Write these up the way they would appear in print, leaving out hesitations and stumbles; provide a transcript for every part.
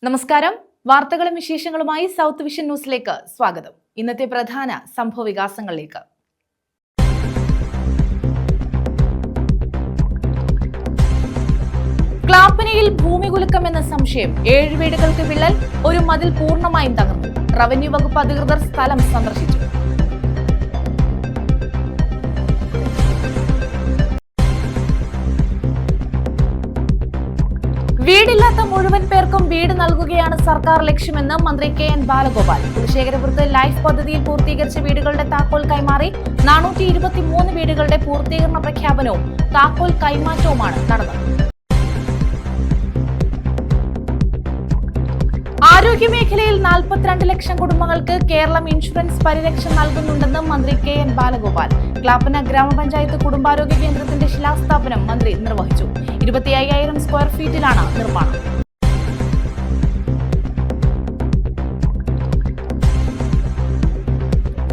നമസ്കാരം. വാർത്തകളും വിശേഷങ്ങളുമായി സൗത്ത് വിഷൻ ന്യൂസിലേക്ക് സ്വാഗതം. ഇന്നത്തെ പ്രധാന സംഭവ വികാസങ്ങളിലേക്ക്. ക്ലാപ്പനയിൽ ഭൂമികുലുക്കം എന്ന സംശയം. 7 വീടുകൾക്ക് വിള്ളൽ, ഒരു മതിൽ പൂർണ്ണമായും തകർന്നു. റവന്യൂ വകുപ്പ് അധികൃതർ സ്ഥലം സന്ദർശിച്ചു. വീടില്ലാത്ത മുഴുവൻ പേർക്കും വീട് നൽകുകയാണ് സർക്കാർ ലക്ഷ്യമെന്ന് മന്ത്രി KN ബാലഗോപാൽ. കുലശേഖരപുരത്ത് ലൈഫ് പദ്ധതിയിൽ പൂർത്തീകരിച്ച വീടുകളുടെ താക്കോൽ കൈമാറി. 423 വീടുകളുടെ പൂർത്തീകരണ പ്രഖ്യാപനവും താക്കോൽ കൈമാറ്റവുമാണ് നടന്നത്. ആരോഗ്യമേഖലയിൽ 42 ലക്ഷം കുടുംബങ്ങൾക്ക് കേരളം ഇൻഷുറൻസ് പരിരക്ഷ നൽകുന്നുണ്ടെന്ന് മന്ത്രി KN ബാലഗോപാൽ. ക്ലാപ്പന ഗ്രാമപഞ്ചായത്ത് കുടുംബാരോഗ്യ കേന്ദ്രത്തിന്റെ ശിലാസ്ഥാപനം മന്ത്രി നിർവഹിച്ചു. 25,000 സ്ക്വയർ ഫീറ്റിലാണ് നിർമ്മാണം.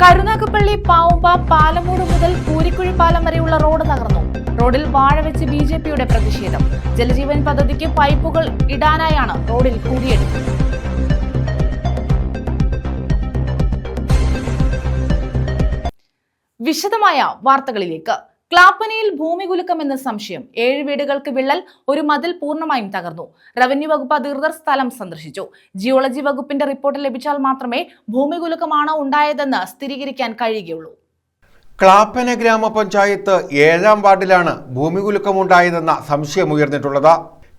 കരുനാഗപ്പള്ളി പാവുമ്പ പാലമൂട് മുതൽ കൂരിക്കുഴി പാലം വരെയുള്ള റോഡ് തകർന്നു. റോഡിൽ വാഴ വെച്ച് BJPയുടെ പ്രതിഷേധം. ജലജീവൻ പദ്ധതിക്ക് പൈപ്പുകൾ ഇടാനായാണ് റോഡിൽ കുഴിയെടുത്തത്. വിശദമായ വാർത്തകളിലേക്ക്. ക്ലാപ്പനയിൽ ഭൂമികുലുക്കം എന്ന സംശയം. 7 വീടുകൾക്ക് വിള്ളൽ, ഒരു മതിൽ പൂർണ്ണമായും തകർന്നു. റവന്യൂ വകുപ്പ് അധികൃതർ സ്ഥലം സന്ദർശിച്ചു. ജിയോളജി വകുപ്പിന്റെ റിപ്പോർട്ട് ലഭിച്ചാൽ മാത്രമേ ഭൂമികുലുക്കമാണോ ഉണ്ടായതെന്ന് സ്ഥിരീകരിക്കാൻ കഴിയുകയുള്ളൂ. ക്ലാപ്പന ഗ്രാമപഞ്ചായത്ത് 7ാം വാർഡിലാണ് ഭൂമികുലുക്കമുണ്ടായതെന്ന സംശയമുയർന്നിട്ടുള്ളത്.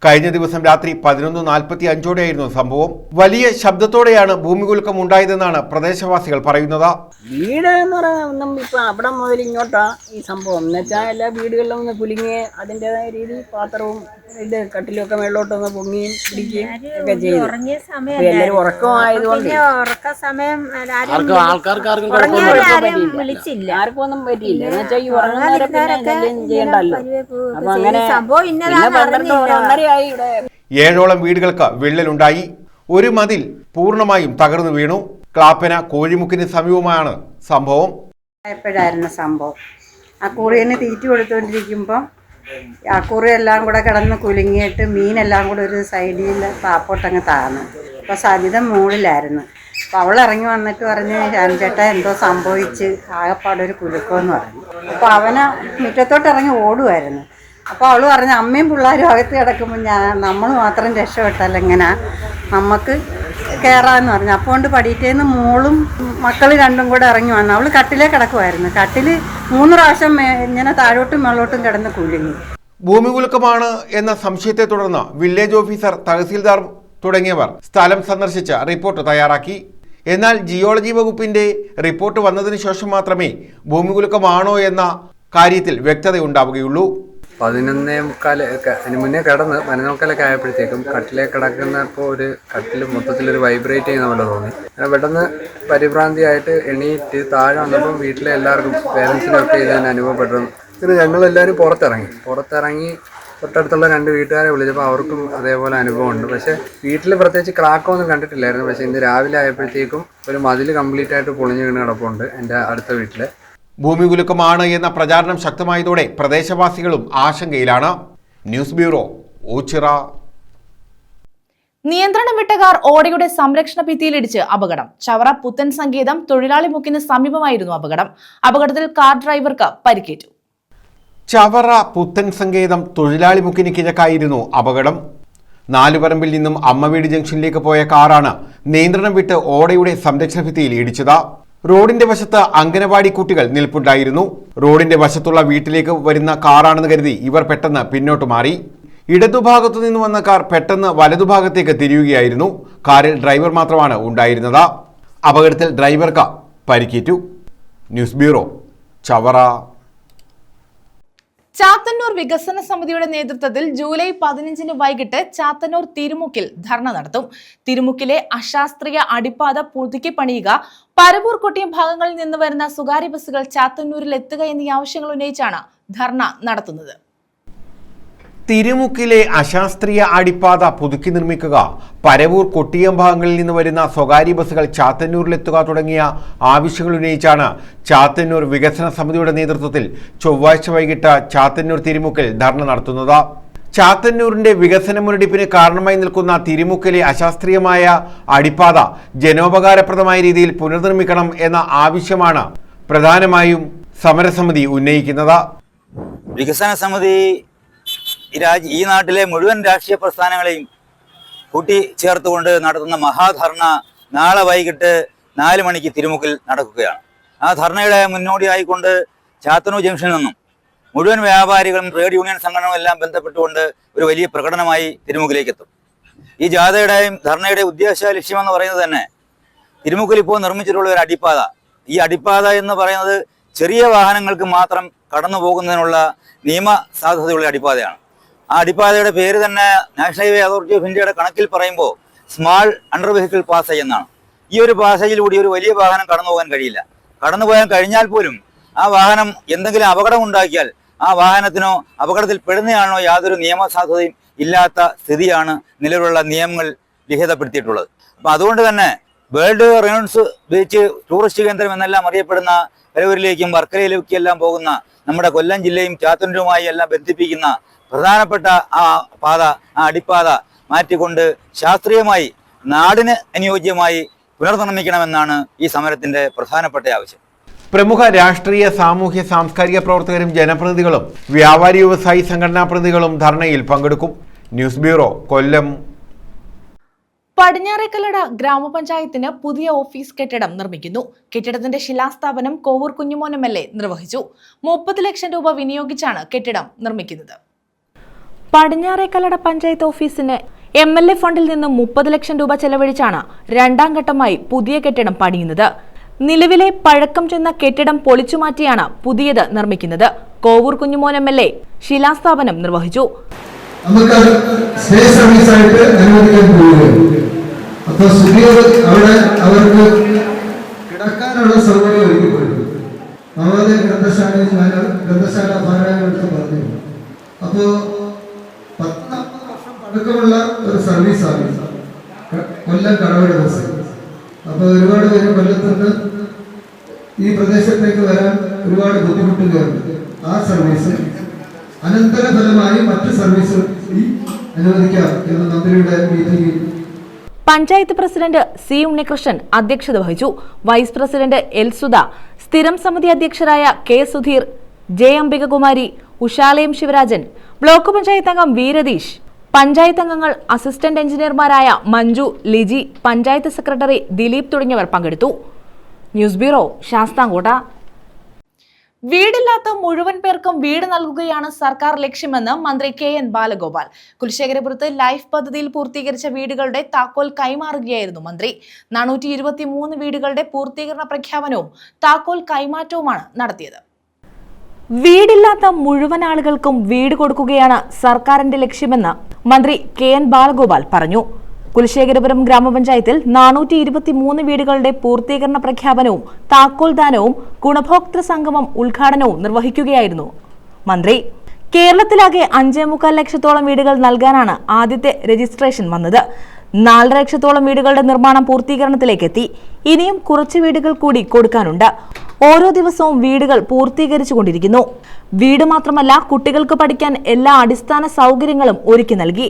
കഴിഞ്ഞ ദിവസം രാത്രി 11:45 സംഭവം. വലിയ ശബ്ദത്തോടെയാണ് ഭൂമികുലുക്കം ഉണ്ടായതെന്നാണ് പ്രദേശവാസികൾ പറയുന്നത്. വീട് എന്ന് പറയുന്ന ഇപ്പൊ അവിടെ മുതൽ ഇങ്ങോട്ടാ ഈ സംഭവം എന്ന് വെച്ചാൽ എല്ലാ വീടുകളിലും ഒന്ന് കുലുങ്ങി അതിൻ്റെതായ രീതിയിൽ പാത്രവും ഇത് കട്ടിലൊക്കെ മേളിലോട്ടൊന്ന് പൊങ്ങിയും പിടിക്കുകയും ഒക്കെ ചെയ്തു. എല്ലാവരും ഉറക്കമായതുകൊണ്ട് ആർക്കും ഒന്നും പറ്റിയില്ല. എന്ന് വെച്ചാൽ ഈ ഉറങ്ങുന്നവരെ ചെയ്യണ്ടല്ലോ. അപ്പൊ അങ്ങനെ 12-1:30 ഇവിടെ 7ഓളം വീടുകൾക്ക് വിള്ളലുണ്ടായി. ഒരു മതിൽ പൂർണ്ണമായും തകർന്നു വീണു. ക്ലാപ്പന കോഴിമുക്കിന് സമീപമാണ് സംഭവം. എപ്പോഴായിരുന്നു സംഭവം? ആ കുറിയന് തീറ്റ കൊടുത്തുകൊണ്ടിരിക്കുമ്പം ആ കുറിയെല്ലാം കൂടെ കിടന്ന് കുലുങ്ങിയിട്ട് മീനെല്ലാം കൂടെ ഒരു സൈഡിൽ താപ്പോട്ടങ്ങ് താഴ്ന്നു. അപ്പോൾ സജിത മുകളിലായിരുന്നു. അപ്പോൾ അവളിറങ്ങി വന്നിട്ട് പറഞ്ഞ് ചേട്ടാ എന്തോ സംഭവിച്ച് ആകെപ്പാടൊരു കുലുക്കമെന്ന് പറഞ്ഞു. അപ്പോൾ അവന് മുറ്റത്തോട്ട് ഇറങ്ങി ഓടുമായിരുന്നു. അപ്പോൾ അവൾ പറഞ്ഞു അമ്മയും പിള്ളേരും അകത്ത് കിടക്കുമ്പോൾ നമ്മൾ മാത്രം രക്ഷപ്പെട്ടല്ല എങ്ങനെ നമുക്ക് കയറാമെന്ന് പറഞ്ഞു. അപ്പോൾ കൊണ്ട് പടിയിട്ടേന്ന് മോളും മക്കൾ രണ്ടും കൂടെ ഇറങ്ങി വന്നു. അവൾ കട്ടിലേ കിടക്കുമായിരുന്നു. കട്ടിൽ 3 പ്രാവശ്യം ഇങ്ങനെ താഴോട്ടും മേളോട്ടും കിടന്ന് കുലുങ്ങി. ഭൂമികുലുക്കമാണ് എന്ന സംശയത്തെ തുടർന്ന് വില്ലേജ് ഓഫീസർ, തഹസീൽദാർ തുടങ്ങിയവർ സ്ഥലം സന്ദർശിച്ച് റിപ്പോർട്ട് തയ്യാറാക്കി. എന്നാൽ ജിയോളജി വകുപ്പിന്റെ റിപ്പോർട്ട് വന്നതിന് ശേഷം മാത്രമേ ഭൂമികുലുക്കമാണോ എന്ന കാര്യത്തിൽ വ്യക്തതയുണ്ടാവുകയുള്ളൂ. 11:45 അതിന് മുന്നേ കിടന്ന് 11:45 ആയപ്പോഴത്തേക്കും കട്ടിലേ കിടക്കുന്നപ്പോൾ ഒരു കട്ടിൽ മൊത്തത്തിലൊരു വൈബ്രേറ്റ് ചെയ്യുന്ന പോലെ തോന്നി. പെട്ടെന്ന് പരിഭ്രാന്തിയായിട്ട് എണീറ്റ് താഴെ വന്നപ്പം വീട്ടിലെ എല്ലാവർക്കും പേരൻസിനൊക്കെ ഇതാണ് അനുഭവപ്പെട്ടത്. പിന്നെ ഞങ്ങളെല്ലാവരും പുറത്തിറങ്ങി തൊട്ടടുത്തുള്ള 2 വീട്ടുകാരെ വിളിച്ചപ്പോൾ അവർക്കും അതേപോലെ അനുഭവമുണ്ട്. പക്ഷേ വീട്ടിൽ പ്രത്യേകിച്ച് ക്രാക്കൊന്നും കണ്ടിട്ടില്ലായിരുന്നു. പക്ഷേ ഇന്ന് രാവിലെ ആയപ്പോഴത്തേക്കും ഒരു മതിൽ കംപ്ലീറ്റ് ആയിട്ട് പൊളിഞ്ഞു വീണ് കിടപ്പുണ്ട് എൻ്റെ അടുത്ത വീട്ടിൽ. ഭൂമികുലുക്കമാണ് എന്ന പ്രചാരണം ശക്തമായതോടെ പ്രദേശവാസികളും ആശങ്കയിലാണ്. News bureau, Ochira. നിയന്ത്രണം വിട്ട കാർ ഓടയുടെ സംരക്ഷണ ഭിത്തിയിലിടിച്ച് അപകടം. ചവറ പുത്തൻ സംഗീതം തൊഴിലാളി മുക്കിന് സമീപമായിരുന്നു അപകടം. അപകടത്തിൽ കാർ ഡ്രൈവർക്ക് പരിക്കേറ്റു. ചവറ പുത്തൻ സംഗീതം തൊഴിലാളി മുക്കിന് കിഴക്കായിരുന്നു അപകടം. നാലുപറമ്പിൽ നിന്നും അമ്മവീട് ജംഗ്ഷനിലേക്ക് പോയ കാറാണ് നിയന്ത്രണം വിട്ട് ഓടയുടെ സംരക്ഷണ ഭിത്തിയിൽ ഇടിച്ചത്. റോഡിന്റെ വശത്ത് അംഗനവാടി കുട്ടികൾ നിൽപ്പുണ്ടായിരുന്നു. റോഡിന്റെ വശത്തുള്ള വീട്ടിലേക്ക് വരുന്ന കാറാണെന്ന് കരുതി ഇവർ പെട്ടെന്ന് പിന്നോട്ട് മാറി. ഇടതുഭാഗത്തു നിന്ന് വന്ന കാർ പെട്ടെന്ന് വലതുഭാഗത്തേക്ക് തിരിയുകയായിരുന്നു. കാറിൽ ഡ്രൈവർ മാത്രമാണ് ഉണ്ടായിരുന്നത്. അപകടത്തിൽ ഡ്രൈവർക്ക് പരിക്കേറ്റു. News bureau, Chavara. ചാത്തന്നൂർ വികസന സമിതിയുടെ നേതൃത്വത്തിൽ ജൂലൈ 15 വൈകിട്ട് ചാത്തന്നൂർ തിരുമുക്കിൽ ധർണ നടത്തും. തിരുമുക്കിലെ അശാസ്ത്രീയ അടിപ്പാത പുതുക്കി പണിയുക, പരവൂർ കൊട്ടിയം ഭാഗങ്ങളിൽ നിന്ന് വരുന്ന സ്വകാര്യ ബസ്സുകൾ ചാത്തന്നൂരിൽ എത്തുക എന്നീ ആവശ്യങ്ങൾ ഉന്നയിച്ചാണ് ധർണ നടത്തുന്നത്. തിരുമുക്കിലെ അശാസ്ത്രീയ അടിപ്പാത പുതുക്കി നിർമ്മിക്കുക, പരവൂർ കൊട്ടിയം ഭാഗങ്ങളിൽ നിന്ന് വരുന്ന സ്വകാര്യ ബസ്സുകൾ ചാത്തന്നൂരിലെത്തുക തുടങ്ങിയ ആവശ്യങ്ങൾ ഉന്നയിച്ചാണ് ചാത്തന്നൂർ വികസന സമിതിയുടെ നേതൃത്വത്തിൽ ചൊവ്വാഴ്ച വൈകിട്ട് ചാത്തന്നൂർ തിരുമുക്കിൽ ധർണ നടത്തുന്നത്. ചാത്തന്നൂരിന്റെ വികസന മുരടിപ്പിന് കാരണമായി നിൽക്കുന്ന തിരുമുക്കിലെ അശാസ്ത്രീയമായ അടിപ്പാത ജനോപകാരപ്രദമായ രീതിയിൽ പുനർനിർമ്മിക്കണം എന്ന ആവശ്യമാണ് പ്രധാനമായും സമരസമിതി ഉന്നയിക്കുന്നത്. വികസന സമിതി ഈ നാട്ടിലെ മുഴുവൻ രാഷ്ട്രീയ പ്രസ്ഥാനങ്ങളെയും കൂട്ടിച്ചേർത്തുകൊണ്ട് നടത്തുന്ന മഹാധർണ നാളെ വൈകിട്ട് 4 മണിക്ക് തിരുമുക്കിൽ നടക്കുകയാണ്. ആ ധർണയുടെ മുന്നോടിയായിക്കൊണ്ട് ചാത്തന്നൂർ ജംഗ്ഷനിൽ നിന്നും മുഴുവൻ വ്യാപാരികളും ട്രേഡ് യൂണിയൻ സംഘടനകളും എല്ലാം ബന്ധപ്പെട്ടുകൊണ്ട് ഒരു വലിയ പ്രകടനമായി തിരുമുക്കിലേക്ക് എത്തും. ഈ ജാഥയുടെയും ധർണയുടെ ഉദ്ദേശ ലക്ഷ്യമെന്ന് പറയുന്നത് തന്നെ തിരുമുക്കിൽ ഇപ്പോൾ നിർമ്മിച്ചിട്ടുള്ള ഒരു അടിപ്പാത. ഈ അടിപ്പാത എന്ന് പറയുന്നത് ചെറിയ വാഹനങ്ങൾക്ക് മാത്രം കടന്നു പോകുന്നതിനുള്ള നിയമ സാധ്യതയുള്ള അടിപ്പാതയാണ്. ആ അടിപ്പാതയുടെ പേര് തന്നെ നാഷണൽ ഹൈവേ അതോറിറ്റി ഓഫ് ഇന്ത്യയുടെ കണക്കിൽ പറയുമ്പോൾ സ്മാൾ അണ്ടർ വെഹിക്കിൾ പാസേജ് എന്നാണ്. ഈ ഒരു പാസേജിലൂടെ ഒരു വലിയ വാഹനം കടന്നു പോകാൻ കഴിയില്ല. കടന്നു പോകാൻ കഴിഞ്ഞാൽ പോലും ആ വാഹനം എന്തെങ്കിലും അപകടം ഉണ്ടാക്കിയാൽ ആ വാഹനത്തിനോ അപകടത്തിൽ പെടുന്നതാണോ യാതൊരു നിയമസാധ്യതയും ഇല്ലാത്ത സ്ഥിതിയാണ് നിലവിലുള്ള നിയമങ്ങൾ ലിഖിതപ്പെടുത്തിയിട്ടുള്ളത്. അപ്പം അതുകൊണ്ട് തന്നെ വേൾഡ് റെനോൺസ് ബീച്ച് ടൂറിസ്റ്റ് കേന്ദ്രം എന്നെല്ലാം അറിയപ്പെടുന്ന പരവൂരിലേക്കും വർക്കലയിലേക്കും എല്ലാം പോകുന്ന നമ്മുടെ കൊല്ലം ജില്ലയും ചാത്തന്നൂരുമായി എല്ലാം ബന്ധിപ്പിക്കുന്ന പ്രധാനപ്പെട്ട ആ പാത, ആ അടിപ്പാത മാറ്റിക്കൊണ്ട് ശാസ്ത്രീയമായി നാടിന് അനുയോജ്യമായി പുനർനിർമ്മിക്കണമെന്നാണ് ഈ സമരത്തിന്റെ പ്രധാനപ്പെട്ട ആവശ്യം. പ്രമുഖ രാഷ്ട്രീയ, സാമൂഹ്യ, സാംസ്കാരിക പ്രവർത്തകരും ജനപ്രതിനിധികളും വ്യാപാരി വ്യവസായി സംഘടനാ പ്രതിനിധികളും ധർണയിൽ പങ്കെടുക്കും. ന്യൂസ് ബ്യൂറോ, കൊല്ലം. പടിഞ്ഞാറേക്കല്ലട ഗ്രാമപഞ്ചായത്തിന് പുതിയ ഓഫീസ് കെട്ടിടം നിർമ്മിക്കുന്നു. കെട്ടിടത്തിന്റെ ശിലാസ്ഥാപനം കോവൂർ കുഞ്ഞുമോൻ MLA നിർവഹിച്ചു. 30 ലക്ഷം രൂപ വിനിയോഗിച്ചാണ് കെട്ടിടം നിർമ്മിക്കുന്നത്. പടിഞ്ഞാറേക്കല്ലട പഞ്ചായത്ത് ഓഫീസിന് MLA ഫണ്ടിൽ നിന്നും 30 ലക്ഷം രൂപ ചെലവഴിച്ചാണ് 2ാം ഘട്ടമായി പുതിയ കെട്ടിടം പണിയുന്നത്. നിലവിലെ പഴക്കം ചെന്ന കെട്ടിടം പൊളിച്ചുമാറ്റിയാണ് പുതിയത് നിർമ്മിക്കുന്നത്. കോവൂർ കുഞ്ഞുമോൻ MLA ശിലാസ്ഥാപനം നിർവഹിച്ചു. നമുക്ക് സ്പേസ് സർവീസ് ആയിട്ട് അനുവദിക്കാൻ പോവുകയാണ്. അപ്പോൾ അവിടെ അവർക്ക് കിടക്കാനുള്ള സൗകര്യം ഒരുക്കിക്കൊടുക്കും. നവോദയ ഗ്രന്ഥശാല ഭാരവാഹികളെടുത്ത് പറഞ്ഞു. അപ്പോൾ 10 വർഷം പഴക്കമുള്ള ഒരു സർവീസാണ് കൊല്ലം കടവട ബസ്. അപ്പോൾ ഒരുപാട് പേര് കൊല്ലത്തുനിന്ന് ഈ പ്രദേശത്തേക്ക് വരാൻ ഒരുപാട് ബുദ്ധിമുട്ടുകയുണ്ട്. ആ സർവീസ് അനന്തരഫലമായി മറ്റ് സർവീസ് അനുവദിക്കാം എന്ന് മന്ത്രിയുടെ മീറ്റിംഗിൽ പഞ്ചായത്ത് പ്രസിഡന്റ് C ഉണ്ണികൃഷ്ണൻ അധ്യക്ഷത വഹിച്ചു. വൈസ് പ്രസിഡന്റ് L സുധ, സ്ഥിരം സമിതി അധ്യക്ഷരായ K Sudheer, J Ambikakumari, Ushalayam Sivarajan, block panchayat അംഗം V രതീഷ്, പഞ്ചായത്ത് അംഗങ്ങൾ, അസിസ്റ്റന്റ് എഞ്ചിനീയർമാരായ മഞ്ജു, ലിജി, പഞ്ചായത്ത് സെക്രട്ടറി ദിലീപ് തുടങ്ങിയവർ പങ്കെടുത്തു. News bureau, Sasthamkotta. വീടില്ലാത്ത മുഴുവൻ പേർക്കും വീട് നൽകുകയാണ് സർക്കാർ ലക്ഷ്യമെന്ന് മന്ത്രി KN ബാലഗോപാൽ. കുലശേഖരപുരത്ത് ലൈഫ് പദ്ധതിയിൽ പൂർത്തീകരിച്ച വീടുകളുടെ താക്കോൽ കൈമാറുകയായിരുന്നു മന്ത്രി. 423 വീടുകളുടെ പൂർത്തീകരണ പ്രഖ്യാപനവും താക്കോൽ കൈമാറ്റവുമാണ് നടത്തിയത്. വീടില്ലാത്ത മുഴുവൻ ആളുകൾക്കും വീട് കൊടുക്കുകയാണ് സർക്കാരിന്റെ ലക്ഷ്യമെന്ന് മന്ത്രി KN ബാലഗോപാൽ പറഞ്ഞു. കുലശേഖരപുരം ഗ്രാമപഞ്ചായത്തിൽ 423 വീടുകളുടെ പൂർത്തീകരണ പ്രഖ്യാപനവും താക്കോൽദാനവും ഗുണഭോക്തൃ സംഗമം ഉദ്ഘാടനവും നിർവഹിക്കുകയായിരുന്നു മന്ത്രി. കേരളത്തിലാകെ 5.25 ലക്ഷത്തോളം വീടുകൾ നൽകാനാണ് ആദ്യത്തെ രജിസ്ട്രേഷൻ വന്നത്. 4.5 ലക്ഷത്തോളം വീടുകളുടെ നിർമ്മാണം പൂർത്തീകരണത്തിലേക്ക് എത്തി. ഇനിയും കുറച്ച് വീടുകൾ കൂടി കൊടുക്കാനുണ്ട്. ഓരോ ദിവസവും വീടുകൾ പൂർത്തീകരിച്ചുകൊണ്ടിരിക്കുന്നു. വീട് മാത്രമല്ല, കുട്ടികൾക്ക് പഠിക്കാൻ എല്ലാ അടിസ്ഥാന സൗകര്യങ്ങളും ഒരുക്കി നൽകി.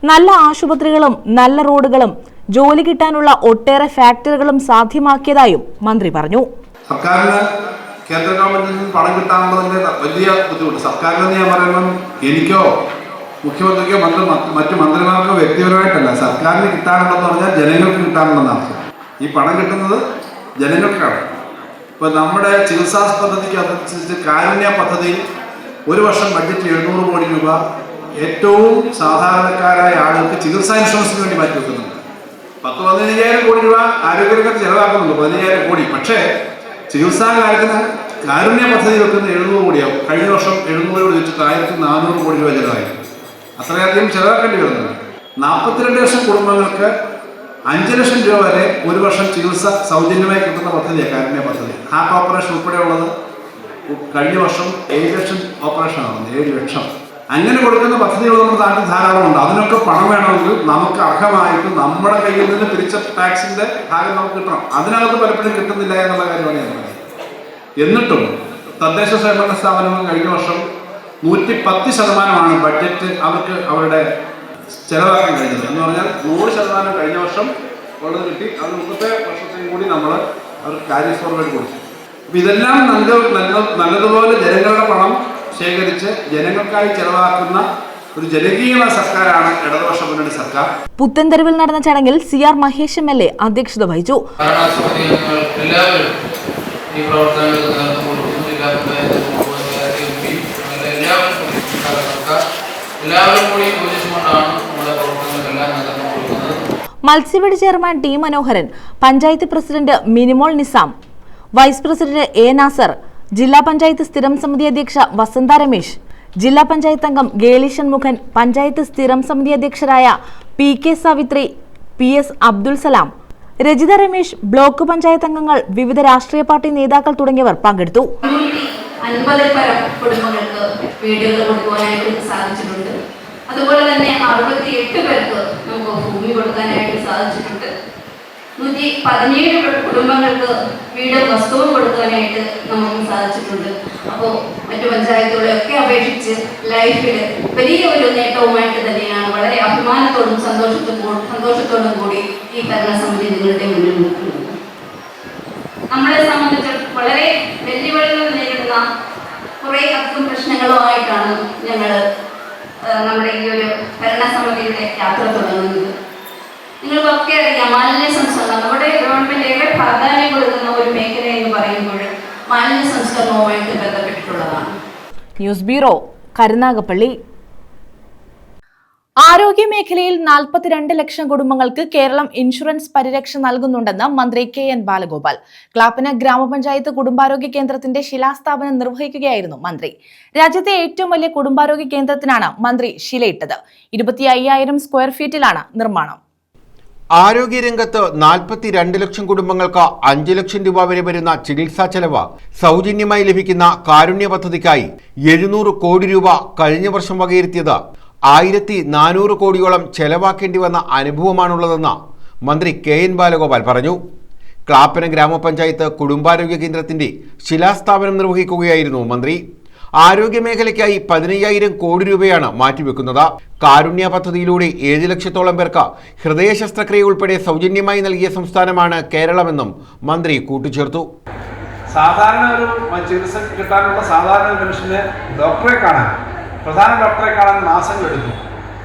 നല്ല ആശുപത്രികളും നല്ല റോഡുകളും ജോലി കിട്ടാനുള്ള ഒട്ടേറെ ഫാക്ടറികളും സാധ്യമാക്കിയതായും മന്ത്രി പറഞ്ഞു. സർക്കാരിന് കേന്ദ്ര ഗവൺമെന്റിൽ നിന്ന് പണം കിട്ടാനുള്ളതിന്റെ വലിയ ബുദ്ധിമുട്ട് സർക്കാരിനെന്ന് ഞാൻ പറയുമ്പോൾ എനിക്കോ മുഖ്യമന്ത്രിക്കോ മറ്റു മന്ത്രിമാർക്കോ വ്യക്തിപരമായിട്ടല്ല, സർക്കാരിന് കിട്ടാനുള്ളതെന്ന് പറഞ്ഞാൽ ജനങ്ങൾക്ക് കിട്ടാനുള്ളതാണ്. ഈ പണം കിട്ടുന്നത് ജനങ്ങൾക്കാണ്. ഇപ്പോൾ നമ്മുടെ ചികിത്സാ പദ്ധതിക്ക് അനുസരിച്ച് കാരുണ്യ പദ്ധതിയിൽ ഒരു വർഷം ബഡ്ജറ്റ് 700 കോടി രൂപ ഏറ്റവും സാധാരണക്കാരായ ആളുകൾക്ക് ചികിത്സാ ഇൻഷുറൻസിന് വേണ്ടി മാറ്റി വെക്കുന്നുണ്ട്. 10-15,000 കോടി രൂപ ആരോഗ്യരംഗത്ത് ചെലവാക്കുന്നുണ്ട്, 15,000 കോടി. പക്ഷേ ചികിത്സാ കാര്യത്തിന് കാരുണ്യ പദ്ധതി വെക്കുന്ന 700 കോടിയാവും. കഴിഞ്ഞ വർഷം 700 കോടി വെച്ചിട്ട് 1,400 കോടി രൂപ ചിലവായി. അത്രയധികം ചിലവാക്കേണ്ടി വരുന്നുണ്ട്. 42 ലക്ഷം കുടുംബങ്ങൾക്ക് 5 ലക്ഷം രൂപ വരെ ഒരു വർഷം ചികിത്സ സൗജന്യമായി കിട്ടുന്ന പദ്ധതിയാണ് കാരുണ്യ പദ്ധതി. ഹാർട്ട് ഓപ്പറേഷൻ ഉൾപ്പെടെയുള്ളത് കഴിഞ്ഞ വർഷം 7 ലക്ഷം ഓപ്പറേഷനാണ്, 7 ലക്ഷം. അങ്ങനെ കൊടുക്കുന്ന പദ്ധതികൾ നമ്മുടെ നാട്ടിൽ ധാരാളമുണ്ട്. അതിനൊക്കെ പണം വേണമെങ്കിൽ നമുക്ക് അർഹമായിട്ട് നമ്മുടെ കയ്യിൽ നിന്ന് പിരിച്ച ടാക്സിന്റെ ഭാഗം നമുക്ക് കിട്ടണം. അതിനകത്ത് പലപ്പോഴും കിട്ടുന്നില്ല എന്നുള്ള കാര്യമാണ് ഞാൻ പറയുന്നത്. എന്നിട്ടും തദ്ദേശ സ്വയംഭരണ സ്ഥാപനങ്ങൾ കഴിഞ്ഞ വർഷം 110% ബഡ്ജറ്റ് അവർക്ക് അവരുടെ ചെലവാക്കാൻ കഴിഞ്ഞത്. എന്ന് പറഞ്ഞാൽ 100% കഴിഞ്ഞ വർഷം ഉള്ളത് കിട്ടി. അത് മുമ്പത്തെ വർഷത്തെയും കൂടി നമ്മൾ അവർക്ക് ക്യാരി ഫോർവേഡ് കൊടുത്തു. അപ്പോൾ ഇതെല്ലാം നല്ലതുപോലെ ജനങ്ങളുടെ പണം ശേഖരിച്ച് ജനങ്ങൾക്കായി ചെലവാക്കുന്ന ഒരു ജനകീയമായ സർക്കാരാണ് ഇടതുപക്ഷ മുന്നണി സർക്കാർ. പുത്തൻതെരുവിൽ നടന്ന ചടങ്ങിൽ CR മഹേഷ് MLA അധ്യക്ഷത വഹിച്ചു. മത്സ്യവെടി chairman T Manoharan, panchayat president Minimol Nizam, vice president A Nasar, ജില്ലാ പഞ്ചായത്ത് സ്ഥിരം സമിതി അധ്യക്ഷ വസന്ത രമേശ്, ജില്ലാ പഞ്ചായത്ത് അംഗം ഗേളി ഷൺമുഖൻ, പഞ്ചായത്ത് സ്ഥിരം സമിതി അധ്യക്ഷരായ PK Savitri, PS Abdul Salam, Rajitha Ramesh, block panchayat അംഗങ്ങൾ, വിവിധ രാഷ്ട്രീയ പാർട്ടി നേതാക്കൾ തുടങ്ങിയവർ പങ്കെടുത്തു. 50 കുടുംബങ്ങൾക്ക് വീടുകൾ കൊടുക്കുവാനായിട്ട് സാധിച്ചിട്ടുണ്ട്. അതുപോലെ തന്നെ 68 പേർക്ക് നമുക്ക് ഭൂമി കൊടുക്കാനായിട്ട് സാധിച്ചിട്ടുണ്ട്. 117 കുടുംബങ്ങൾക്ക് വീടും വസ്തുവും കൊടുക്കാനായിട്ട് നമുക്ക് സാധിച്ചിട്ടുണ്ട്. അപ്പോൾ മറ്റു പഞ്ചായത്തുകളെയൊക്കെ അപേക്ഷിച്ച് ലൈഫിൽ വലിയ ഒരു നേട്ടവുമായിട്ട് തന്നെയാണ് വളരെ അഭിമാനത്തോടും സന്തോഷത്തോടും കൂടി ഈ ഭരണസമിതി നിങ്ങളുടെ മുന്നിൽ നിൽക്കുന്നത്. നമ്മളെ സംബന്ധിച്ച് വളരെ വെല്ലുവിളികൾ നേരിടുന്ന കുറേ അധികം പ്രശ്നങ്ങളുമായിട്ടാണ് ഞങ്ങൾ നമ്മുടെ ഈ ഒരു ഭരണസമിതിയുടെ യാത്ര തുടങ്ങുന്നത്. നിങ്ങൾക്കൊക്കെ അറിയാം, മാലിന്യ സംസ്കരണം നമ്മുടെ ഗവൺമെന്റ് ഏറെ പ്രാധാന്യം കൊടുക്കുന്ന ഒരു മേഖല എന്ന് പറയുമ്പോൾ മാലിന്യ സംസ്കരണവുമായിട്ട് ബന്ധപ്പെട്ടിട്ടുള്ളതാണ്. News bureau, Karunagappally. ആരോഗ്യ മേഖലയിൽ 42 ലക്ഷം കുടുംബങ്ങൾക്ക് കേരളം ഇൻഷുറൻസ് പരിരക്ഷ നൽകുന്നുണ്ടെന്ന് മന്ത്രി KN ബാലഗോപാൽ. ക്ലാപ്പന ഗ്രാമപഞ്ചായത്ത് കുടുംബാരോഗ്യ കേന്ദ്രത്തിന്റെ ശിലാസ്ഥാപനം നിർവഹിക്കുകയായിരുന്നു മന്ത്രി. രാജ്യത്തെ ഏറ്റവും വലിയ കുടുംബാരോഗ്യ കേന്ദ്രത്തിനാണ് മന്ത്രി ശിലയിട്ടത്. 25,000 സ്ക്വയർ ഫീറ്റിലാണ് നിർമ്മാണം. ആരോഗ്യരംഗത്ത് 42 ലക്ഷം കുടുംബങ്ങൾക്ക് 5 ലക്ഷം രൂപ വരെ വരുന്ന ചികിത്സാ ചെലവ് സൗജന്യമായി ലഭിക്കുന്ന കാരുണ്യ പദ്ധതിക്കായി 700 കോടി രൂപ കഴിഞ്ഞ വർഷം വകയിരുത്തിയത് 1400 കോടിയോളം ചെലവാക്കേണ്ടി വന്ന അനുഭവമാണുള്ളതെന്ന് മന്ത്രി KN ബാലഗോപാൽ പറഞ്ഞു. ക്ലാപ്പന ഗ്രാമപഞ്ചായത്ത് കുടുംബാരോഗ്യ കേന്ദ്രത്തിന്റെ ശിലാസ്ഥാപനം നിർവഹിക്കുകയായിരുന്നു മന്ത്രി. ആരോഗ്യ മേഖലയ്ക്കായി 15,000 കോടി രൂപയാണ് മാറ്റിവെക്കുന്നത്. കാരുണ്യ പദ്ധതിയിലൂടെ 7 ലക്ഷത്തോളം പേർക്ക് ഹൃദയ ശസ്ത്രക്രിയ ഉൾപ്പെടെ സൗജന്യമായി നൽകിയ സംസ്ഥാനമാണ് കേരളമെന്നും മന്ത്രി കൂട്ടിച്ചേർത്തു. സാധാരണ ഒരു ചികിത്സ കിട്ടാനുള്ള സാധാരണ മനുഷ്യന് പ്രധാന ഡോക്ടറെ കാണാൻ മാസങ്ങളെടുക്കും.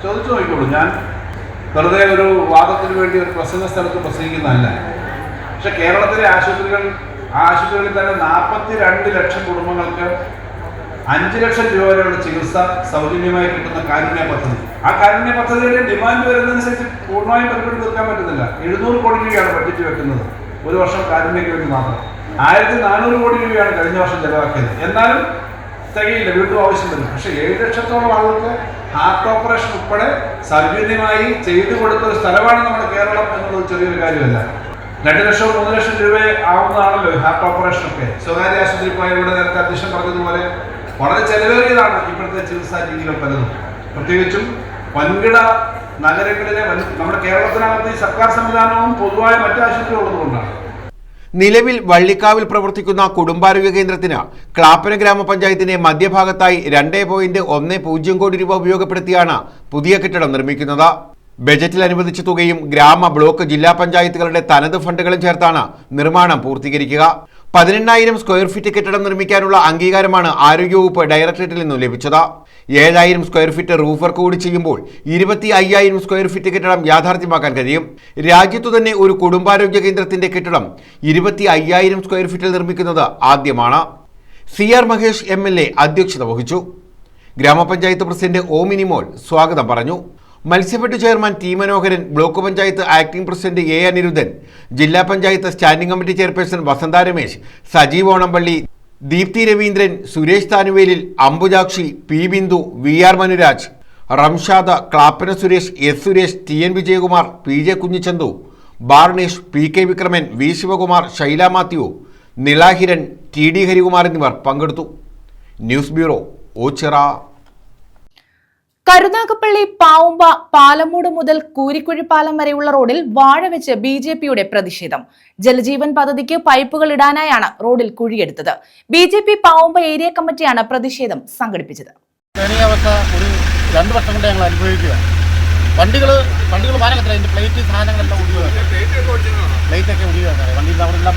ചോദിച്ചു നോക്കിക്കോളൂ. ഞാൻ വെറുതെ ഒരു വാദത്തിന് വേണ്ടി ഒരു പ്രസംഗ സ്ഥലത്ത് പ്രസംഗിക്കുന്നതല്ല. പക്ഷെ കേരളത്തിലെ ആശുപത്രികളിൽ തന്നെ 42 ലക്ഷം കുടുംബങ്ങൾക്ക് 5 ലക്ഷം രൂപ വരെയുള്ള ചികിത്സ സൗജന്യമായി കിട്ടുന്ന കാരുണ്യ പദ്ധതി. ആ കാരുണ്യ പദ്ധതിയുടെ ഡിമാൻഡ് വരുന്നതനുസരിച്ച് പൂർണ്ണമായും പരിപാടി തീർക്കാൻ പറ്റുന്നില്ല. 700 കോടി രൂപയാണ് ബഡ്ജറ്റ് വെക്കുന്നത് ഒരു വർഷം കാരുണ്യക്ക് വേണ്ടി മാത്രം. 1400 കോടി രൂപയാണ് കഴിഞ്ഞ വർഷം ചെലവാക്കിയത്. എന്നാലും തികയില്ല, വീണ്ടും ആവശ്യം വരും. പക്ഷേ 7 ലക്ഷത്തോളം ആളുകൾക്ക് ഹാർട്ട് ഓപ്പറേഷൻ ഉൾപ്പെടെ സൗജന്യമായി ചെയ്തു കൊടുത്ത ഒരു സ്ഥലമാണ് നമ്മുടെ കേരളം എന്നുള്ളത് ചെറിയൊരു കാര്യമല്ല. 2 ലക്ഷം 3 ലക്ഷം രൂപ ആവുന്നതാണല്ലോ ഹാർട്ട് ഓപ്പറേഷൻ ഒക്കെ. സ്വകാര്യ ആശുപത്രി പോയ ഇവിടെ നേരത്തെ അധ്യക്ഷൻ പറഞ്ഞതുപോലെ വളരെ ചെലവേറിയതാണ് ഇപ്പോഴത്തെ ചികിത്സാ രീതികൾ പലതും. പ്രത്യേകിച്ചും വൻകിട നഗരങ്ങളിലെ നമ്മുടെ കേരളത്തിനകത്ത് ഈ സർക്കാർ സംവിധാനവും പൊതുവായ മറ്റു ആശുപത്രികളുള്ളതുകൊണ്ടാണ്. നിലവിൽ വള്ളിക്കാവിൽ പ്രവർത്തിക്കുന്ന കുടുംബാരോഗ്യ കേന്ദ്രത്തിന് ക്ലാപ്പന ഗ്രാമപഞ്ചായത്തിന്റെ മധ്യഭാഗത്തായി 2.10 കോടി രൂപ ഉപയോഗപ്പെടുത്തിയാണ് പുതിയ കെട്ടിടം നിർമ്മിക്കുന്നത്. ബജറ്റിൽ അനുവദിച്ച തുകയും ഗ്രാമ, ബ്ലോക്ക്, ജില്ലാ പഞ്ചായത്തുകളുടെ തനത് ഫണ്ടുകളും ചേർത്താണ് നിർമ്മാണം പൂർത്തീകരിക്കുക. 18,000 സ്ക്വയർ ഫീറ്റ് കെട്ടിടം നിർമ്മിക്കാനുള്ള അംഗീകാരമാണ് ആരോഗ്യവകുപ്പ് ഡയറക്ടറേറ്റിൽ നിന്നും ലഭിച്ചത്. 7,000 സ്ക്വയർ ഫീറ്റ് റൂഫ് വർക്ക് കൂടി ചെയ്യുമ്പോൾ 25,000 സ്ക്വയർ ഫീറ്റ് കെട്ടിടം യാഥാർത്ഥ്യമാക്കാൻ കഴിയും. രാജ്യത്തു തന്നെ ഒരു കുടുംബാരോഗ്യ കേന്ദ്രത്തിന്റെ കെട്ടിടം 25,000 സ്ക്വയർ ഫീറ്റിൽ നിർമ്മിക്കുന്നത് ആദ്യമാണ്. CR മഹേഷ് MLA അധ്യക്ഷത വഹിച്ചു. ഗ്രാമപഞ്ചായത്ത് പ്രസിഡന്റ് O മിനിമോൾ സ്വാഗതം പറഞ്ഞു. Matsyafed chairman T Manoharan, block panchayat acting president A Anirudhan, ജില്ലാ panchayat standing committee chairperson Vasantha Ramesh, Sajeev Onampally, Deepthi Raveendran, Suresh Thanuvelil, Ambujakshi, P Bindu, VR Manuraj, Ramshad, Clappana Suresh, S Suresh, TN Vijayakumar, PJ Kunjichanthu, Barnesh, PK Vikraman, V Sivakumar, Shaila Mathew, Nilahiran, TD Harikumar എന്നിവർ പങ്കെടുത്തു. News bureau, Ochira. കരുനാഗപ്പള്ളി പാവുമ്പ പാലമൂട് മുതൽ കൂരിക്കുഴി പാലം വരെയുള്ള റോഡിൽ വാഴ വെച്ച് BJPയുടെ പ്രതിഷേധം. ജലജീവൻ പദ്ധതിക്ക് പൈപ്പുകൾ ഇടാനായാണ് റോഡിൽ കുഴിയെടുത്തത്. BJP പാവുമ്പ ഏരിയ കമ്മിറ്റിയാണ് പ്രതിഷേധം സംഘടിപ്പിച്ചത്. ദയനീയാവസ്ഥ ഒരു 2 വർഷം കൊണ്ട് ഞങ്ങൾ അനുഭവിക്കുക. വണ്ടികൾ മാനകത്തില്ല, അതിൻ്റെ പ്ലേറ്റ് സാധനങ്ങളെല്ലാം പ്ലേറ്റൊക്കെ ഒടിയുകയാണ്. വണ്ടിയിൽ അവരെല്ലാം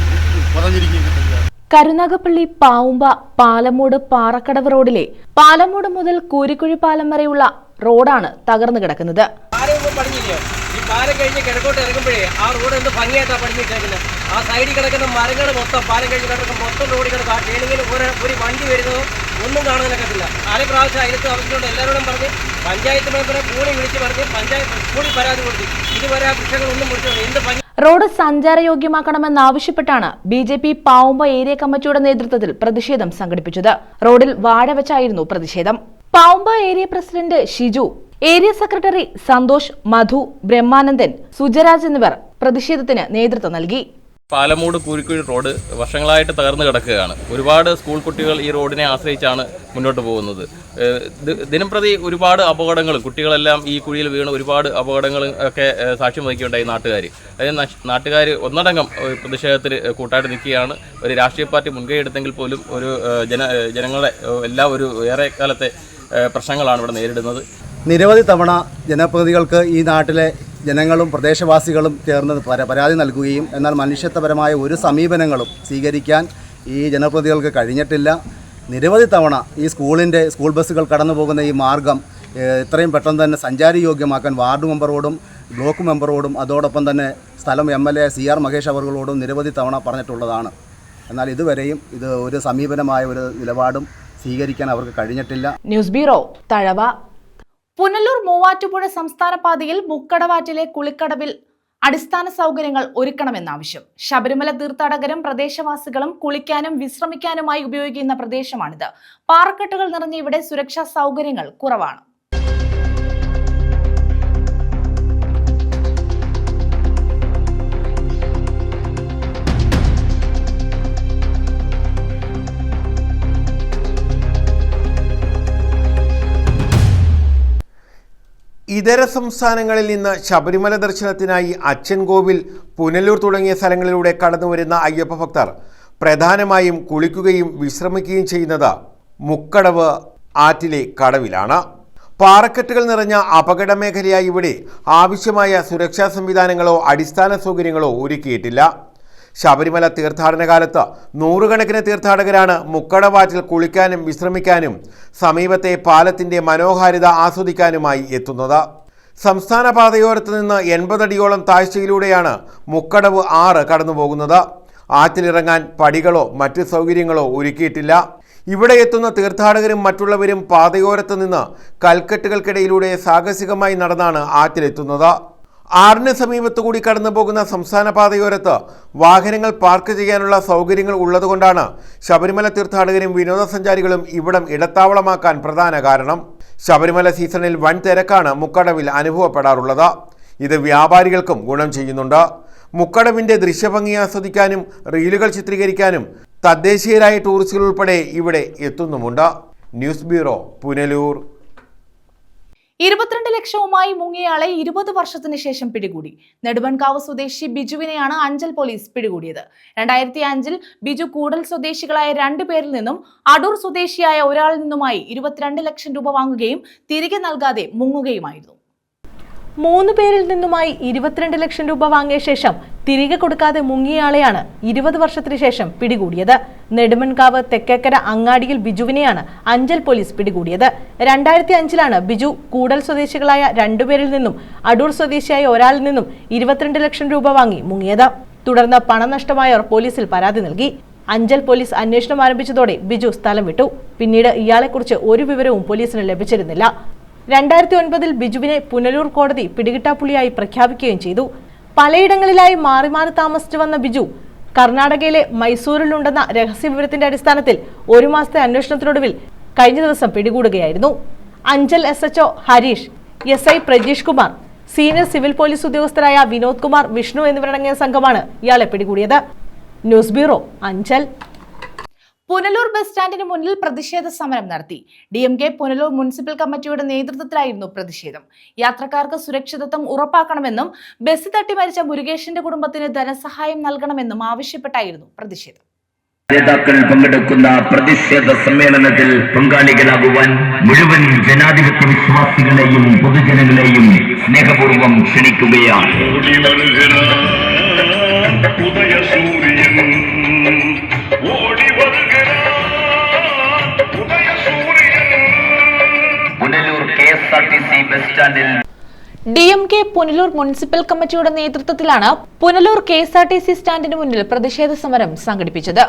പുറഞ്ഞിരിക്കുകയും. കരുനാഗപ്പള്ളി പാവുമ്പ പാലമൂട് പാറക്കടവ് റോഡിലെ പാലമൂട് മുതൽ കൂരിക്കുഴി പാലം വരെയുള്ള റോഡാണ് തകർന്നു കിടക്കുന്നത്. ഈ പാലം കഴിഞ്ഞ് കിഴക്കോട്ട് ഇറങ്ങുമ്പോഴേ ആ റോഡ് എന്ത് ഭംഗിയായിട്ടാണ് പണിഞ്ഞിട്ടേക്കുന്നത്. ആ സൈഡിൽ കിടക്കുന്ന മരങ്ങൾ മൊത്തം പാലം കഴിഞ്ഞ് കിടക്കുന്ന മൊത്തം റോഡിൽ കിടക്കുക. ആ കേളിങ്ങിൽ ഒരു വണ്ടി വരുന്നതോ ഒന്നും കാണാനൊക്കത്തില്ല. 4 പ്രാവശ്യം അതിലത്ത് അവസ്ഥയോട് എല്ലാവരോടും പറഞ്ഞ് പഞ്ചായത്ത് മെമ്പറെ കൂടി വിളിച്ച് പറഞ്ഞ് പഞ്ചായത്ത് കൂടി പരാതി കൊടുത്തു. ഇതുവരെ ആ വൃക്ഷങ്ങളൊന്നും മുറിച്ചത് എന്ത് ഭംഗി. റോഡ് സഞ്ചാരയോഗ്യമാക്കണമെന്നാവശ്യപ്പെട്ടാണ് BJP പാവുമ്പ ഏരിയ കമ്മിറ്റിയുടെ നേതൃത്വത്തിൽ പ്രതിഷേധം സംഘടിപ്പിച്ചത്. റോഡിൽ വാഴ വെച്ചായിരുന്നു പ്രതിഷേധം. Pavumba area president Shiju, area secretary Santhosh, Madhu, Brahmanandan, Sujaraj എന്നിവർ പ്രതിഷേധത്തിന് നേതൃത്വം നൽകി. പാലമൂട് കൂരിക്കുഴി റോഡ് വർഷങ്ങളായിട്ട് തകർന്നു കിടക്കുകയാണ്. ഒരുപാട് സ്കൂൾ കുട്ടികൾ ഈ റോഡിനെ ആശ്രയിച്ചാണ് മുന്നോട്ട് പോകുന്നത്. ദിനംപ്രതി ഒരുപാട് അപകടങ്ങളും കുട്ടികളെല്ലാം ഈ കുഴിയിൽ വീണ് ഒരുപാട് അപകടങ്ങളും ഒക്കെ സാക്ഷ്യം വഹിക്കുകയുണ്ടായി നാട്ടുകാർ. അതായത് നാട്ടുകാർ ഒന്നടങ്കം പ്രതിഷേധത്തിൽ കൂട്ടായിട്ട് നിൽക്കുകയാണ്. ഒരു രാഷ്ട്രീയ പാർട്ടി മുൻകൈ എടുത്തെങ്കിൽ പോലും ഒരു ജനങ്ങളെ എല്ലാം ഒരു ഏറെ കാലത്തെ പ്രശ്നങ്ങളാണ് ഇവിടെ നേരിടുന്നത്. നിരവധി തവണ ജനപ്രതിനിധികൾക്ക് ഈ നാട്ടിലെ ജനങ്ങളും പ്രദേശവാസികളും ചേർന്ന് പരാതി നൽകുകയും എന്നാൽ മനുഷ്യത്വപരമായ ഒരു സമീപനങ്ങളും സ്വീകരിക്കാൻ ഈ ജനപ്രതിനിധികൾക്ക് കഴിഞ്ഞിട്ടില്ല. നിരവധി തവണ ഈ സ്കൂൾ ബസ്സുകൾ കടന്നു പോകുന്ന ഈ മാർഗം എത്രയും പെട്ടെന്ന് തന്നെ സഞ്ചാരയോഗ്യമാക്കാൻ വാർഡ് മെമ്പറോടും ബ്ലോക്ക് മെമ്പറോടും അതോടൊപ്പം തന്നെ സ്ഥലം MLA CR മഹേഷ് അവர்களോടും നിരവധി തവണ പറഞ്ഞിട്ടുള്ളതാണ്. എന്നാൽ ഇതുവരെയും ഇത് ഒരു സമീപനമായ ഒരു നിലപാടും സ്വീകരിക്കാൻ അവർക്ക് കഴിഞ്ഞിട്ടില്ല. News bureau, Thazhava. പുനലൂർ മൂവാറ്റുപുഴ സംസ്ഥാന പാതയിൽ മുക്കടവാറ്റിലെ കുളിക്കടവിൽ അടിസ്ഥാന സൗകര്യങ്ങൾ ഒരുക്കണമെന്നാവശ്യം. ശബരിമല തീർത്ഥാടകരും പ്രദേശവാസികളും കുളിക്കാനും വിശ്രമിക്കാനുമായി ഉപയോഗിക്കുന്ന പ്രദേശമാണിത്. പാറക്കെട്ടുകൾ നിറഞ്ഞ ഇവിടെ സുരക്ഷാ സൗകര്യങ്ങൾ കുറവാണ്. ഇതര സംസ്ഥാനങ്ങളിൽ നിന്ന് ശബരിമല ദർശനത്തിനായി അച്ചൻകോവിൽ, പുനലൂർ തുടങ്ങിയ സ്ഥലങ്ങളിലൂടെ കടന്നുവരുന്ന അയ്യപ്പ ഭക്തർ പ്രധാനമായും കുളിക്കുകയും വിശ്രമിക്കുകയും ചെയ്യുന്നത് മുക്കടവ് ആറ്റിലെ കടവിലാണ്. പാറക്കെട്ടുകൾ നിറഞ്ഞ അപകട മേഖലയായി ഇവിടെ ആവശ്യമായ സുരക്ഷാ സംവിധാനങ്ങളോ അടിസ്ഥാന സൗകര്യങ്ങളോ ഒരുക്കിയിട്ടില്ല. ശബരിമല തീർത്ഥാടന കാലത്ത് നൂറുകണക്കിന് തീർത്ഥാടകരാണ് മുക്കടവാറ്റിൽ കുളിക്കാനും വിശ്രമിക്കാനും സമീപത്തെ പാലത്തിന്റെ മനോഹാരിത ആസ്വദിക്കാനുമായി എത്തുന്നത്. സംസ്ഥാന പാതയോരത്ത് നിന്ന് 80 അടിയോളം താഴ്ചയിലൂടെയാണ് മുക്കടവ് 6 കടന്നുപോകുന്നത്. ആറ്റിലിറങ്ങാൻ പടികളോ മറ്റ് സൗകര്യങ്ങളോ ഒരുക്കിയിട്ടില്ല. ഇവിടെ എത്തുന്ന തീർത്ഥാടകരും മറ്റുള്ളവരും പാതയോരത്ത് നിന്ന് കൽക്കെട്ടുകൾക്കിടയിലൂടെ സാഹസികമായി നടന്നാണ് ആറ്റിലെത്തുന്നത്. ആറിന് സമീപത്തുകൂടി കടന്നു പോകുന്ന സംസ്ഥാന പാതയോരത്ത് വാഹനങ്ങൾ പാർക്ക് ചെയ്യാനുള്ള സൗകര്യങ്ങൾ ഉള്ളതുകൊണ്ടാണ് ശബരിമല തീർത്ഥാടകരും വിനോദസഞ്ചാരികളും ഇവിടം ഇടത്താവളമാക്കാൻ പ്രധാന കാരണം. ശബരിമല സീസണിൽ വൻ തിരക്കാണ് മുക്കടവിൽ അനുഭവപ്പെടാറുള്ളത്. ഇത് വ്യാപാരികൾക്കും ഗുണം ചെയ്യുന്നുണ്ട്. മുക്കടവിന്റെ ദൃശ്യഭംഗി ആസ്വദിക്കാനും റീലുകൾ ചിത്രീകരിക്കാനും തദ്ദേശീയരായ ടൂറിസ്റ്റുകൾ ഉൾപ്പെടെ ഇവിടെ എത്തുന്നുമുണ്ട്. News bureau, Punalur. 22 ലക്ഷവുമായി മുങ്ങിയയാളെ 20 വർഷത്തിന് ശേഷം പിടികൂടി. നെടുമൺകാവ് സ്വദേശി ബിജുവിനെയാണ് അഞ്ചൽ പോലീസ് പിടികൂടിയത്. 2005-ൽ ബിജു കൂടൽ സ്വദേശികളായ 2 പേരിൽ നിന്നും അടൂർ സ്വദേശിയായ ഒരാളിൽ നിന്നുമായി 22 ലക്ഷം രൂപ വാങ്ങുകയും തിരികെ നൽകാതെ മുങ്ങുകയുമായിരുന്നു. 3 പേരിൽ നിന്നുമായി 22 ലക്ഷം രൂപ വാങ്ങിയ ശേഷം തിരികെ കൊടുക്കാതെ മുങ്ങിയയാളെയാണ് 20 വർഷത്തിന് ശേഷം പിടികൂടിയത്. നെടുമൺകാവ് തെക്കേക്കര അങ്ങാടിയിൽ ബിജുവിനെയാണ് അഞ്ചൽ പോലീസ് പിടികൂടിയത്. 2005-ലാണ് ബിജു കൂടൽ സ്വദേശികളായ 2 പേരിൽ നിന്നും അടൂർ സ്വദേശിയായ ഒരാളിൽ നിന്നും 22 ലക്ഷം രൂപ വാങ്ങി മുങ്ങിയത്. തുടർന്ന് പണം നഷ്ടമായവർ പോലീസിൽ പരാതി നൽകി. അഞ്ചൽ പോലീസ് അന്വേഷണം ആരംഭിച്ചതോടെ ബിജു സ്ഥലം വിട്ടു. പിന്നീട് ഇയാളെക്കുറിച്ച് ഒരു വിവരവും പോലീസിന് ലഭിച്ചിരുന്നില്ല. 2009-ൽ ബിജുവിനെ പുനലൂർ കോടതി പിടികിട്ടാപ്പുള്ളിയായി പ്രഖ്യാപിക്കുകയും ചെയ്തു. പലയിടങ്ങളിലായി മാറി മാറി താമസിച്ചു വന്ന ബിജു കർണാടകയിലെ മൈസൂരിലുണ്ടെന്ന രഹസ്യവിവരത്തിന്റെ അടിസ്ഥാനത്തിൽ 1 മാസത്തെ അന്വേഷണത്തിനൊടുവിൽ കഴിഞ്ഞ ദിവസം പിടികൂടുകയായിരുന്നു. Anchal SHO Hareesh, SI Prajeesh Kumar, senior civil police ഉദ്യോഗസ്ഥരായ വിനോദ് കുമാർ, വിഷ്ണു എന്നിവരടങ്ങിയ സംഘമാണ് ഇയാളെ പിടികൂടിയത്. News bureau, Anchal. Punalur bus സ്റ്റാൻഡിന് മുന്നിൽ പ്രതിഷേധ സമരം നടത്തി. DMK പുനലൂർ മുനിസിപ്പൽ കമ്മിറ്റിയുടെ നേതൃത്വത്തിലായിരുന്നു പ്രതിഷേധം. യാത്രക്കാർക്ക് സുരക്ഷിതത്വം ഉറപ്പാക്കണമെന്നും ബസ് തട്ടി മരിച്ച മുരുകേഷിന്റെ കുടുംബത്തിന് ധനസഹായം നൽകണമെന്നും ആവശ്യപ്പെട്ടായിരുന്നു പ്രതിഷേധം. നേതാക്കൾ പങ്കെടുക്കുന്ന പ്രതിഷേധ സമ്മേളനത്തിൽ പങ്കാളികളാകുവാൻ മുഴുവൻ ജനാധിപത്യ വിശ്വാസികളെയും പൊതുജനങ്ങളെയും സ്നേഹപൂർവ്വം ക്ഷണിക്കുകയാണ്. പുനലൂർ KSRTC ബസ് സ്റ്റാൻഡിൽ DMK പുനലൂർ മുനിസിപ്പൽ കമ്മിറ്റിയുടെ നേതൃത്വത്തിലാണ് പുനലൂർ KSRTC സ്റ്റാൻഡിന് മുന്നിൽ പ്രതിഷേധ സമരം സംഘടിപ്പിച്ചത്.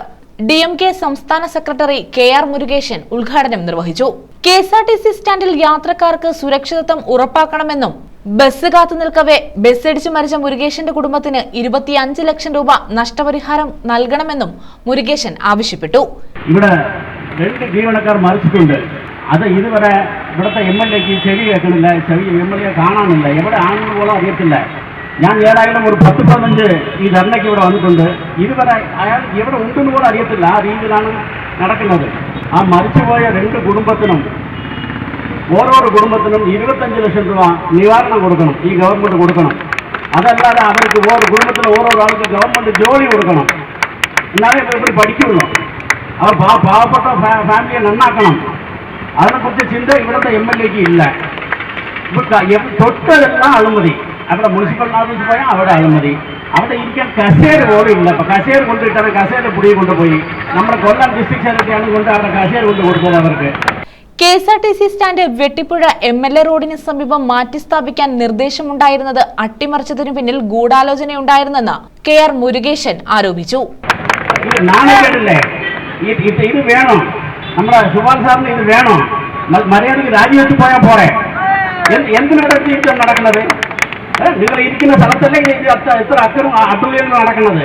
DMK സംസ്ഥാന സെക്രട്ടറി KR മുരുകേശൻ ഉദ്ഘാടനം നിർവഹിച്ചു. KSRTC സ്റ്റാൻഡിൽ യാത്രക്കാർക്ക് സുരക്ഷിതത്വം ഉറപ്പാക്കണമെന്നും ബസ് കാത്തു നിൽക്കവെ ബസ്സിടിച്ചു മരിച്ച മുരുകേശന്റെ കുടുംബത്തിന് 25 ലക്ഷം രൂപ നഷ്ടപരിഹാരം നൽകണമെന്നും മുരുകേശൻ ആവശ്യപ്പെട്ടു. ഇവിടെ 2 ജീവനക്കാർ മരിച്ചിട്ടുണ്ട്. അത് ഇതുവരെ ഇവിടുത്തെ MLAക്ക് ചെവി കേൾക്കണില്ല, MLA കാണാനില്ല, എവിടെ ആണെന്ന് പോലും അറിയത്തില്ല. ഞാൻ ഏതായാലും ഒരു 10-15 ഈ ധർണയ്ക്ക് ഇവിടെ വന്നിട്ടുണ്ട്. ഇതുവരെ അയാൾ എവിടെ ഉണ്ടെന്ന് പോലും അറിയത്തില്ല. ആ രീതിയിലാണ് നടക്കുന്നത്. ആ മരിച്ചുപോയ 2 കുടുംബത്തിനും ഓരോരോ കുടുംബത്തിനും 25 ലക്ഷം രൂപ നിവാരണം കൊടുക്കണം, ഈ ഗവൺമെൻറ് കൊടുക്കണം. അതല്ലാതെ അവർക്ക് ഓരോ കുടുംബത്തിനും ഓരോരോ ആൾക്ക് ഗവൺമെൻറ് ജോലി കൊടുക്കണം, എന്നാലേ ഇവർ പഠിക്കുള്ളൂ. അവർ പാവപ്പെട്ട ഫാമിലിയെ നന്നാക്കണം. അതിനെക്കുറിച്ച് ചിന്ത ഇവിടുത്തെ MLAക്ക് ഇല്ല. തൊട്ടതെല്ലാം അഴിമതി. അവിടെ മുനിസിപ്പൽ ഓഫീസിൽ പോയാൽ അവിടെ അഴിമതി. അവിടെ ഇരിക്കാൻ കസേര പോലും ഇല്ല. അപ്പം കസേര കൊണ്ടിട്ടാണ് കസേര പുടിയെ കൊണ്ടുപോയി നമ്മുടെ കൊല്ലം ഡിസ്ട്രിക്ട് സെക്രട്ടറിയാണ് കൊണ്ട് അവിടെ കസേര കൊണ്ട് കൊടുത്തത് അവർക്ക്. KSRTC സ്റ്റാൻഡ് വെട്ടിപ്പുഴ MLA റോഡിന് സമീപം മാറ്റി സ്ഥാപിക്കാൻ നിർദ്ദേശമുണ്ടായിരുന്നത് അട്ടിമറിച്ചതിനു പിന്നിൽ ഗൂഢാലോചനയുണ്ടായിരുന്നെന്ന് KR മുരുകേശൻ ആരോപിച്ചു. ഇത് വേണം, നമ്മുടെ സുഭാൻ സാറിന് ഇത് വേണം. മര്യാദയ്ക്ക് രാജിവെച്ച് പോയാൽ പോരെ. എന്തിനാണ് ജീവിതം നടക്കുന്നത്? നിങ്ങൾ ഇരിക്കുന്ന സ്ഥലത്തല്ലേ എത്ര അട്ടുള്ളികൾ നടക്കുന്നത്?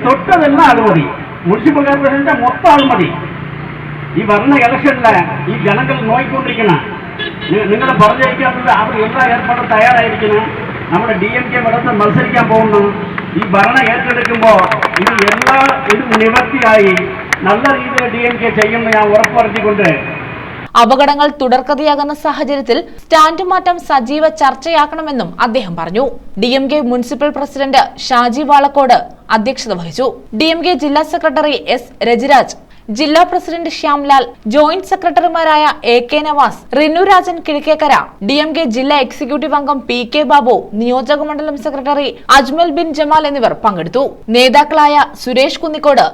തൊട്ടതെല്ലാം അഴിമതി. മുനിസിപ്പൽ കോർപ്പറേഷന്റെ മൊത്തം അഴിമതി. ഈ വരുന്ന ഇലക്ഷനില് ഈ ജനങ്ങൾ നോക്കിക്കൊണ്ടിരിക്കുന്ന നിങ്ങളെ പറഞ്ഞയക്കാനുള്ള അവർ എല്ലാ ഏർപ്പാടും തയ്യാറായിരിക്കണം. നമ്മുടെ DMK മഠത്തിൽ മത്സരിക്കാൻ പോകുന്നു. ഈ ഭരണം ഏറ്റെടുക്കുമ്പോൾ ഇത് നിവർത്തിയായി നല്ല രീതിയിൽ DMK ചെയ്യുമെന്ന് ഞാൻ ഉറപ്പുവരുത്തിക്കൊണ്ട് അപകടങ്ങൾ തുടർക്കഥയാകുന്ന സാഹചര്യത്തിൽ സ്റ്റാൻഡ് മാറ്റം സജീവ ചർച്ചയാക്കണമെന്നും അദ്ദേഹം പറഞ്ഞു. DMK municipal president Shaji Valakkode അധ്യക്ഷത വഹിച്ചു. DMK ജില്ലാ സെക്രട്ടറി S രജിരാജ്, ജില്ലാ പ്രസിഡന്റ് ശ്യാംലാൽ, ജോയിന്റ് സെക്രട്ടറിമാരായ AK നവാസ്, റിനു രാജൻ കിഴക്കേക്കര, DMK ജില്ലാ എക്സിക്യൂട്ടീവ് അംഗം PK ബാബു, നിയോജക മണ്ഡലം സെക്രട്ടറി അജ്മൽ ബിൻ ജമാൽ എന്നിവർ പങ്കെടുത്തു. നേതാക്കളായ സുരേഷ് കുന്നിക്കോട്,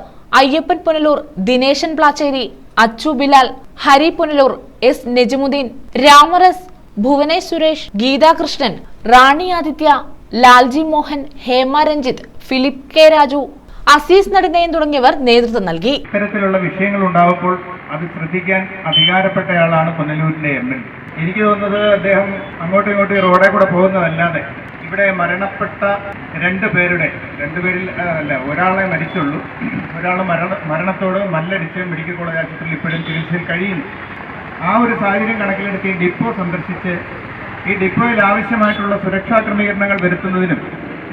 അയ്യപ്പൻ പുനലൂർ, ദിനേശൻ പ്ലാച്ചേരി, അച്ചു ബിലാൽ, ഹരി പുനലൂർ, S നെജമുദ്ദീൻ, രാമറസ്, ഭുവനേഷ് സുരേഷ്, ഗീതാകൃഷ്ണൻ, റാണി ആദിത്യ, ലാൽജി മോഹൻ, ഹേമ രഞ്ജിത്ത്, ഫിലിപ്പ് K രാജു, അസീസ് നെടുങ്കയം തുടങ്ങിയവർ നേതൃത്വം നൽകി. ഇത്തരത്തിലുള്ള വിഷയങ്ങൾ ഉണ്ടാവുമ്പോൾ അത് ശ്രദ്ധിക്കാൻ അധികാരപ്പെട്ടയാളാണ് പുനലൂരിന്റെ MLA. എനിക്ക് തോന്നുന്നത് അദ്ദേഹം അങ്ങോട്ടും ഇങ്ങോട്ടും റോഡേ കൂടെ പോകുന്നതല്ലാതെ ഇവിടെ മരണപ്പെട്ട 2 പേരുടെ 2 പേരിൽ അല്ല ഒരാളെ മരിച്ചുള്ളൂ. ഒരാൾ മരണത്തോട് മല്ലടിച്ച് മെഡിക്കൽ കോളേജ് ആശുപത്രിയിൽ ഇപ്പോഴും ചികിത്സയിൽ കഴിയുന്നു. ആ ഒരു സാഹചര്യം കണക്കിലെടുത്ത് ഈ ഡിപ്പോ സന്ദർശിച്ച് ഈ ഡിപ്പോയിൽ ആവശ്യമായിട്ടുള്ള സുരക്ഷാ ക്രമീകരണങ്ങൾ വരുത്തുന്നതിനും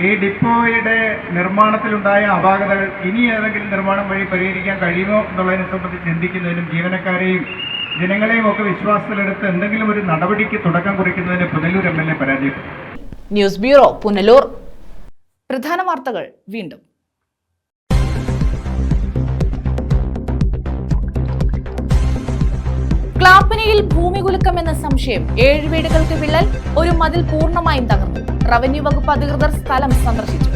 ഈ ഡിപ്പോയുടെ നിർമ്മാണത്തിലുണ്ടായ അപാകതകൾ ഇനി ഏതെങ്കിലും നിർമ്മാണം വഴി പരിഹരിക്കാൻ കഴിയുമോ എന്നുള്ളതിനെ സംബന്ധിച്ച് ചിന്തിക്കുന്നതിനും ജീവനക്കാരെയും ജനങ്ങളെയും ഒക്കെ വിശ്വാസത്തിലെടുത്ത് എന്തെങ്കിലും ഒരു നടപടിക്ക് തുടക്കം കുറിക്കുന്നതിന് പുനലൂർ MLA പരാജയപ്പെട്ടു. News bureau Punalur. പ്രധാന വാർത്തകൾ വീണ്ടും. ക്ലാപ്പനയിൽ ഭൂമി കുലുക്കമെന്ന സംശയം, 7 വീടുകൾക്ക് വിള്ളൽ, ഒരു മതിൽ പൂർണ്ണമായും തകർന്നു. റവന്യൂ വകുപ്പ് അധികൃതർ സ്ഥലം സന്ദർശിച്ചു.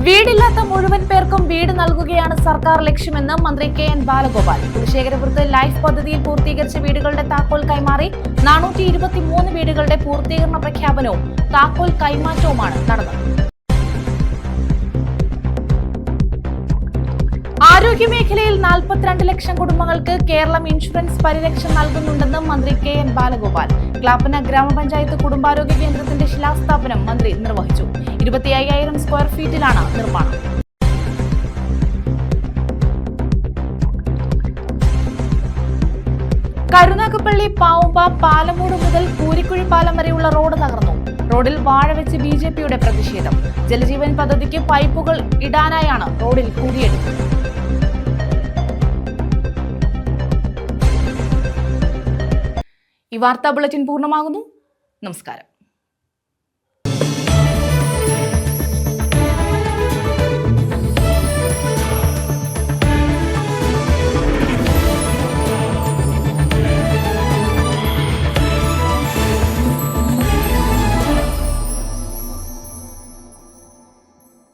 വീടില്ലാത്ത മുഴുവൻ പേർക്കും വീട് നൽകുകയാണ് സർക്കാർ ലക്ഷ്യമെന്ന് മന്ത്രി KN ബാലഗോപാൽ. കുലശേഖരപുരത്ത് ലൈഫ് പദ്ധതിയിൽ പൂർത്തീകരിച്ച വീടുകളുടെ താക്കോൽ കൈമാറി. 423 വീടുകളുടെ പൂർത്തീകരണ പ്രഖ്യാപനവും താക്കോൽ കൈമാറ്റവുമാണ് നടന്നത്. ആരോഗ്യമേഖലയിൽ 42 ലക്ഷം കുടുംബങ്ങൾക്ക് കേരളം ഇൻഷുറൻസ് പരിരക്ഷ നൽകുന്നുണ്ടെന്ന് മന്ത്രി KN ബാലഗോപാൽ. ക്ലാപ്പന ഗ്രാമപഞ്ചായത്ത് കുടുംബാരോഗ്യ കേന്ദ്രത്തിന്റെ ശിലാസ്ഥാപനം മന്ത്രി നിർവഹിച്ചു. 25,000 സ്ക്വയർ ഫീറ്റിലാണ് നിർമ്മാണം. കരുനാഗപ്പള്ളി പാവുമ്പ പാലമൂട് മുതൽ കൂരിക്കുഴി പാലം വരെയുള്ള റോഡ് തകർന്നു. റോഡിൽ വാഴ വെച്ച് BJPയുടെ പ്രതിഷേധം. ജലജീവൻ പദ്ധതിക്ക് പൈപ്പുകൾ ഇടാനായാണ് റോഡിൽ കുഴിയെടുത്തത്. ഈ വാർത്താ ബുള്ളറ്റിൻ പൂർണ്ണമാകുന്നു. നമസ്കാരം.